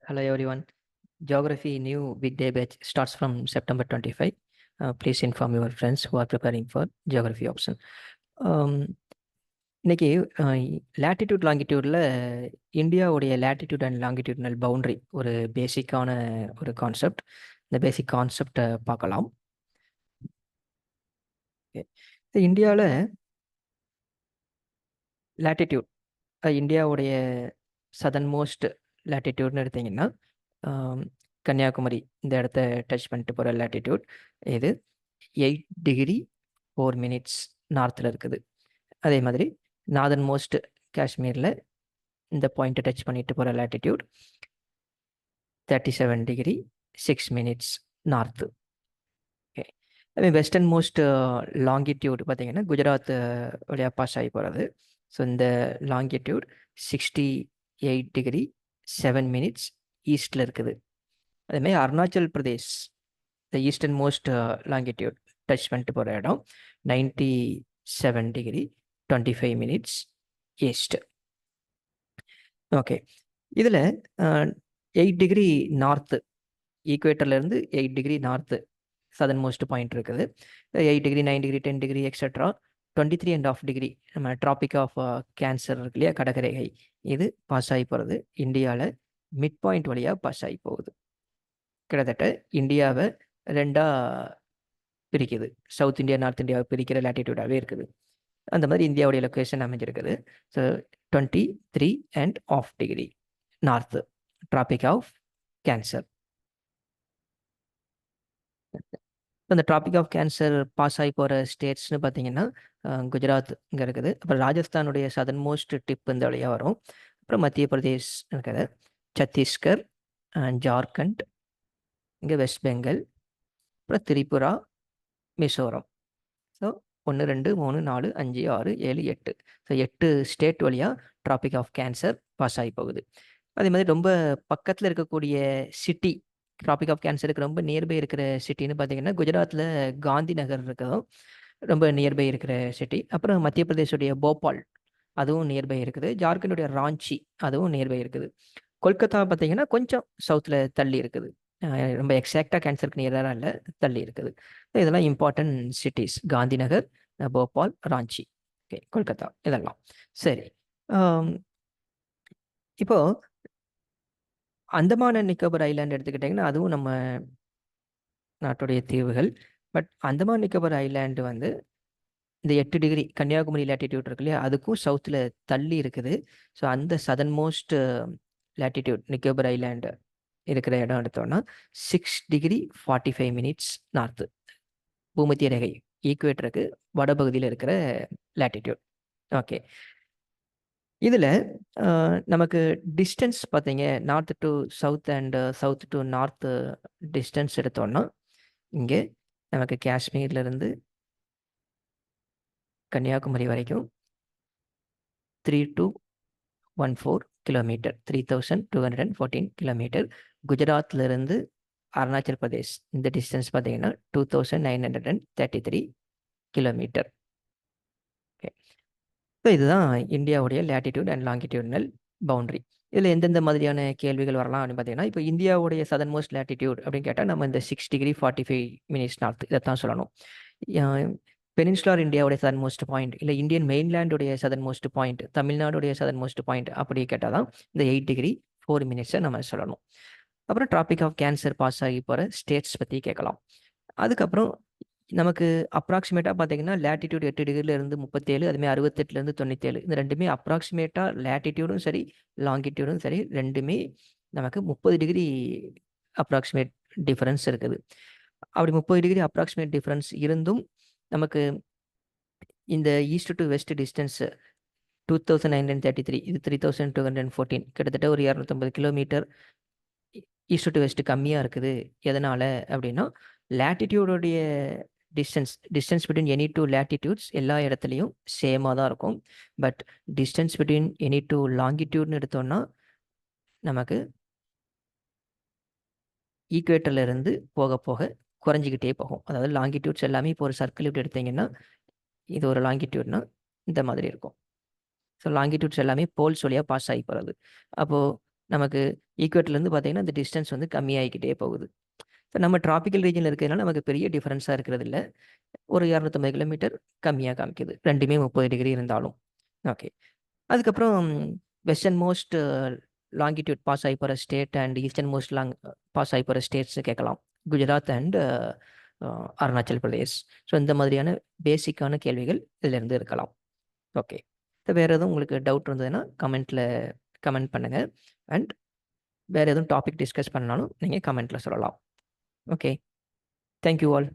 Hello everyone. Geography new weekday batch starts from September 25. Please inform your friends who are preparing for geography option. இன்னைக்கு latitude லாங்கிடியூடில் இந்தியாவுடைய latitude and longitudinal boundary ஒரு பேசிக்கான ஒரு concept. இந்த பேசிக் கான்செப்டை பார்க்கலாம். இந்தியாவில் லேட்டிடியூட் இந்தியாவுடைய சதன் மோஸ்ட் லேட்டிடியூட்னு எடுத்திங்கன்னா கன்னியாகுமரி இந்த இடத்த டச் பண்ணிட்டு போகிற லேட்டிடியூட் இது 8°4' நார்த்தில் இருக்குது. அதே மாதிரி நார்தன் மோஸ்ட் காஷ்மீரில் இந்த பாயிண்ட்டை டச் பண்ணிட்டு போகிற லேட்டிடியூட் 37°6' நார்த்து. ஓகே, அதே வெஸ்டர்ன் மோஸ்ட் லாங்கிடியூட் பார்த்தீங்கன்னா குஜராத் வழியாக பாஸ் ஆகி போகிறது. ஸோ இந்த லாங்கிடியூட் 68°7' ஈஸ்டில் இருக்குது. அதேமாதிரி Arunachal Pradesh the eastern most longitude touch பண்ணிட்டு போகிற இடம் 97°25' ஈஸ்ட். ஓகே, இதில் 8° நார்த்து ஈக்குவேட்டர்லேருந்து 8° நார்த்து சதன் மோஸ்ட் பாயிண்ட் இருக்குது. 8°, 9°, 10° எக்ஸட்ரா 23.5° நம்ம ட்ராபிக் ஆஃப் கேன்சர் இருக்கு இல்லையா, கடற்கரேகை, இது பாஸ் ஆகி போகிறது. இந்தியாவில் மிட் பாயிண்ட் வழியாக பாஸ் ஆகி போகுது. கிட்டத்தட்ட இந்தியாவை ரெண்டாக பிரிக்குது. சவுத் இந்தியா நார்த் இந்தியாவை பிரிக்கிற லேட்டிடியூடாகவே இருக்குது. அந்த மாதிரி இந்தியாவுடைய லொக்கேஷன் அமைஞ்சிருக்குது. So 23.5° north tropic of cancer. இந்த ட்ராபிக் ஆஃப் கேன்சர் பாஸ் ஆகி போகிற ஸ்டேட்ஸ்னு பார்த்தீங்கன்னா குஜராத் இங்கே இருக்குது. அப்புறம் ராஜஸ்தானுடைய சதன் மோஸ்ட் டிப் இந்த வழியாக வரும். அப்புறம் மத்திய பிரதேஷ் இருக்குது, சத்தீஸ்கர், ஜார்க்கண்ட், இங்கே வெஸ்ட் பெங்கால், அப்புறம் Tripura, Mizoram. So 1, 2, 3, 4, 5, 6, 7, 8. So 8 state வழியாக ட்ராபிக் ஆஃப் கேன்சர் பாஸ் ஆகி போகுது. அதே மாதிரி ரொம்ப பக்கத்தில் இருக்கக்கூடிய சிட்டி, ட்ராபிக் ஆஃப் கேன்சருக்கு ரொம்ப நியர்பை இருக்கிற சிட்டின்னு பார்த்தீங்கன்னா குஜராத்தில் காந்தி நகர் இருக்கிறதும் ரொம்ப நியர்பை இருக்கிற சிட்டி. அப்புறம் மத்திய பிரதேஷுடைய போபால், அதுவும் நியர்பை இருக்குது. ஜார்க்கண்டுடைய ராஞ்சி, அதுவும் நியர்பை இருக்குது. கொல்கத்தா பார்த்தீங்கன்னா கொஞ்சம் சவுத்தில் தள்ளி இருக்குது. ரொம்ப எக்ஸாக்டாக கேன்சருக்கு நியராக இல்லை, தள்ளி இருக்குது. இதெல்லாம் important cities: Gandhi Nagar, Bhopal, Ranchi, okay, Kolkata, இதெல்லாம். சரி, இப்போது அந்தமான் அண்ட் நிக்கோபர் ஐலாண்ட் எடுத்துக்கிட்டிங்கன்னா அதுவும் நம்ம நாட்டுடைய தீவுகள். பட் அந்தமான் நிக்கோபர் ஐலாண்டு வந்து இந்த 8° கன்னியாகுமரி லேட்டிடியூட் இருக்கு இல்லையா, அதுக்கும் சவுத்தில் தள்ளி இருக்குது. ஸோ அந்த Sathan most latitude Nicobar island இருக்கிற இடம் எடுத்தோன்னா 6°45' நார்த்து, பூமத்திய ரேகை ஈக்குவேட்டருக்கு வடபகுதியில் இருக்கிற லேட்டிடியூட். ஓகே, இதில் நமக்கு டிஸ்டன்ஸ் பார்த்தீங்க, north to south and south to north distance எடுத்தோன்னா இங்கே நமக்கு காஷ்மீர்லேருந்து கன்னியாகுமரி வரைக்கும் 3214 கிலோமீட்டர், 3214 கிலோமீட்டர். குஜராத்லேருந்து அருணாச்சல் பிரதேஷ் இந்த டிஸ்டன்ஸ் பார்த்தீங்கன்னா 2933 கிலோமீட்டர். ஓகே, ஸோ இதுதான் இந்தியாவுடைய லேட்டிடியூட் அண்ட் லாங்கிடியூட்னல் பவுண்ட்ரி. இதில் எந்தெந்த மாதிரியான கேள்விகள் வரலாம் அப்படின்னு பார்த்தீங்கன்னா, இப்போ இந்தியாவுடைய சதன் மோஸ்ட் லேட்டிடியூட் அப்படின்னு கேட்டால் நம்ம இந்த 6°45' நார்த் இதைத்தான் சொல்லணும். பெனின்சுலார் இந்தியாவுடைய சதன் மோஸ்ட் பாயிண்ட், இல்லை இந்தியன் மெயின்லேண்டுடைய சதன் மோஸ்ட் பாயிண்ட், தமிழ்நாடுடைய சதன் மோஸ்ட் பாயிண்ட் அப்படி கேட்டால் தான் இந்த 8°4' நம்ம சொல்லணும். அப்புறம் ட்ராபிக் ஆஃப் கேன்சர் பாஸ் ஆகி போகிற ஸ்டேட்ஸ் பற்றி கேட்கலாம். அதுக்கப்புறம் நமக்கு அப்ராக்சிமேட்டாக பார்த்தீங்கன்னா லேட்டிடியூட் 8°லேருந்து 37, அதுமாதிரி 68லேருந்து 97, இந்த ரெண்டுமே அப்ராக்சிமேட்டாக லேட்டிடியூடும் சரி லாங்கிடியூடும் சரி ரெண்டுமே நமக்கு 30° அப்ராக்சிமேட் டிஃப்ரென்ஸ் இருக்குது. அப்படி 30° அப்ராக்சிமேட் டிஃப்ரென்ஸ் இருந்தும் நமக்கு இந்த ஈஸ்ட் டு வெஸ்ட் டிஸ்டன்ஸ் 2933, இது 3214, கிட்டத்தட்ட ஒரு 250 கிலோமீட்டர் ஈஸ்ட் டு வெஸ்ட் கம்மியாக இருக்குது. எதனால் அப்படின்னா லேட்டிடியூடோடைய distance between any two latitudes எல்லா இடத்துலையும் சேமாக தான் இருக்கும். But distance between any two லாங்கிடியூட்னு எடுத்தோன்னா நமக்கு ஈக்குவேட்டர்லேருந்து போக போக குறைஞ்சிக்கிட்டே போகும். அதாவது லாங்கிடியூட்ஸ் எல்லாமே இப்போ ஒரு சர்க்கிள் இப்படி எடுத்திங்கன்னா இது ஒரு லாங்கிடியூட்னா இந்த மாதிரி இருக்கும். ஸோ லாங்கிடியூட்ஸ் எல்லாமே போல்ஸ் வழியாக பாஸ் ஆகி போகிறது. அப்போது நமக்கு ஈக்குவேட்டர்லேருந்து பார்த்தீங்கன்னா, இந்த டிஸ்டன்ஸ் வந்து கம்மியாகிக்கிட்டே போகுது. ஸோ நம்ம ட்ராபிக்கல் ரீஜியனில் இருக்கிறதுனால நமக்கு பெரிய டிஃபரன்ஸாக இருக்கிறது இல்ல. ஒரு 250 கிலோமீட்டர் கம்மியா காமிக்குது. 2மே 30 டிகிரி இருந்தாலும். ஓகே. அதுக்கப்புறம் வெஸ்டர்ன் மோஸ்ட் லாங்கிட்யூட் பாஸ் ஆகி போகிற state and eastern most pass ஆகி போகிற ஸ்டேட்ஸ் கேட்கலாம். குஜராத் அண்ட் அருணாச்சல் பிரதேஷ். ஸோ இந்த மாதிரியான பேசிக்கான கேள்விகள் இதிலிருந்து இருக்கலாம். ஓகே. வேறு எதுவும் உங்களுக்கு டவுட் இருந்ததுன்னா கமெண்ட் பண்ணுங்கள். அண்ட் வேறு எதுவும் டாபிக் டிஸ்கஸ் பண்ணாலும் நீங்கள் கமெண்ட்டில் சொல்லலாம். ஓகே. Thank you all.